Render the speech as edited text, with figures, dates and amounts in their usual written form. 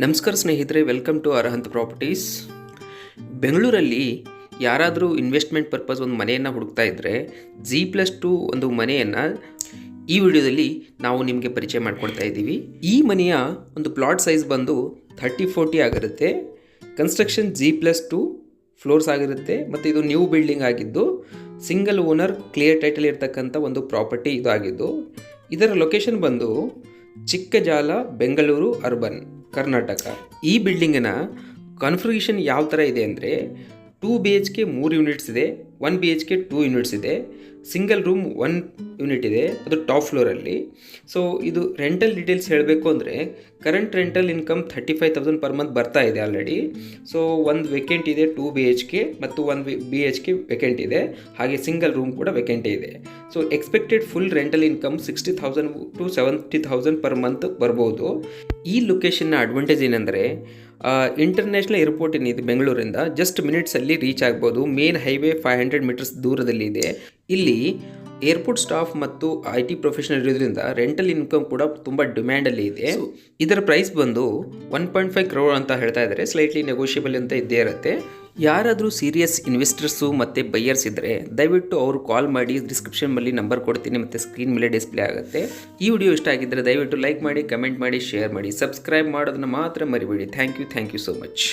ನಮಸ್ಕಾರ ಸ್ನೇಹಿತರೆ, welcome to ಅರ್ಹಂತ್ properties. ಬೆಂಗಳೂರಲ್ಲಿ ಯಾರಾದರೂ ಇನ್ವೆಸ್ಟ್ಮೆಂಟ್ ಪರ್ಪಸ್ ಒಂದು ಮನೆಯನ್ನು ಹುಡುಕ್ತಾ ಇದ್ದರೆ G+2 ಒಂದು ಮನೆಯನ್ನು ಈ ವಿಡಿಯೋದಲ್ಲಿ ನಾವು ನಿಮಗೆ ಪರಿಚಯ ಮಾಡಿಕೊಡ್ತಾ ಇದ್ದೀವಿ. ಈ ಮನೆಯ ಒಂದು ಪ್ಲಾಟ್ ಸೈಜ್ ಬಂದು 30-40 ಆಗಿರುತ್ತೆ. ಕನ್ಸ್ಟ್ರಕ್ಷನ್ G+2 ಫ್ಲೋರ್ಸ್ ಆಗಿರುತ್ತೆ ಮತ್ತು ಇದು ನ್ಯೂ ಬಿಲ್ಡಿಂಗ್ ಆಗಿದ್ದು ಸಿಂಗಲ್ ಓನರ್ ಕ್ಲಿಯರ್ ಟೈಟಲ್ ಇರ್ತಕ್ಕಂಥ ಒಂದು ಪ್ರಾಪರ್ಟಿ ಇದು ಆಗಿದ್ದು. ಇದರ ಲೊಕೇಶನ್ ಬಂದು ಚಿಕ್ಕಜಾಲ, ಬೆಂಗಳೂರು ಅರ್ಬನ್, ಕರ್ನಾಟಕ. ಈ ಬಿಲ್ಡಿಂಗಿನ ಕಾನ್ಫಿಗರೇಷನ್ ಯಾವ ಥರ ಇದೆ ಅಂದರೆ 2 BHK 3 ಯೂನಿಟ್ಸ್ ಇದೆ, 1 BHK 2 ಯೂನಿಟ್ಸ್ ಇದೆ, ಸಿಂಗಲ್ ರೂಮ್ 1 ಯೂನಿಟ್ ಇದೆ, ಅದು ಟಾಪ್ ಫ್ಲೋರಲ್ಲಿ. ಸೊ ಇದು ರೆಂಟಲ್ ಡೀಟೇಲ್ಸ್ ಹೇಳಬೇಕು ಅಂದರೆ current rental income 35,000 per month ಬರ್ತಾ ಇದೆ ಆಲ್ರೆಡಿ. ಸೊ ಒಂದು ವೇಕೆಂಟ್ ಇದೆ 2 BHK ಮತ್ತು 1 BHK ವೇಕೆಂಟ್ ಇದೆ, ಹಾಗೆ ಸಿಂಗಲ್ ರೂಮ್ ಕೂಡ ವೇಕೆಂಟ್ ಇದೆ. So expected full rental income 60,000 to 70,000 per month ಬರ್ಬೋದು. ಈ ಲೊಕೇಶನ್ನ ಅಡ್ವಾಂಟೇಜ್ ಏನಂದರೆ ಇಂಟರ್ನ್ಯಾಷನಲ್ ಏರ್ಪೋರ್ಟ್ ಏನಿದೆ ಬೆಂಗಳೂರಿಂದ ಜಸ್ಟ್ ಮಿನಿಟ್ಸಲ್ಲಿ ರೀಚ್ ಆಗ್ಬೋದು. ಮೇನ್ ಹೈವೇ 500 ಮೀಟರ್ಸ್ ದೂರದಲ್ಲಿ ಇದೆ. ಇಲ್ಲಿ ಏರ್ಪೋರ್ಟ್ ಸ್ಟಾಫ್ ಮತ್ತು IT ಪ್ರೊಫೆಷನಲ್ ಇರೋದ್ರಿಂದ ರೆಂಟಲ್ ಇನ್ಕಮ್ ಕೂಡ ತುಂಬ ಡಿಮ್ಯಾಂಡಲ್ಲಿ ಇದೆ. ಇದರ ಪ್ರೈಸ್ ಬಂದು 1.5 crore ಅಂತ ಹೇಳ್ತಾ ಇದ್ದಾರೆ, ಸ್ಲೈಟ್ಲಿ ನೆಗೋಷಿಯಬಲ್ ಅಂತ ಇದ್ದೇ ಇರುತ್ತೆ. ಯಾರಾದರೂ ಸೀರಿಯಸ್ ಇನ್ವೆಸ್ಟರ್ಸು ಮತ್ತು ಬೈಯರ್ಸ್ ಇದ್ದರೆ ದಯವಿಟ್ಟು ಅವರು ಕಾಲ್ ಮಾಡಿ, ಡಿಸ್ಕ್ರಿಪ್ಷನಲ್ಲಿ ನಂಬರ್ ಕೊಡ್ತೀನಿ ಮತ್ತು ಸ್ಕ್ರೀನ್ ಮೇಲೆ ಡಿಸ್ಪ್ಲೇ ಆಗುತ್ತೆ. ಈ ವಿಡಿಯೋ ಇಷ್ಟ ಆಗಿದ್ದರೆ ದಯವಿಟ್ಟು ಲೈಕ್ ಮಾಡಿ, ಕಮೆಂಟ್ ಮಾಡಿ, ಶೇರ್ ಮಾಡಿ, ಸಬ್ಸ್ಕ್ರೈಬ್ ಮಾಡೋದನ್ನು ಮಾತ್ರ ಮರಿಬೇಡಿ. Thank you so much.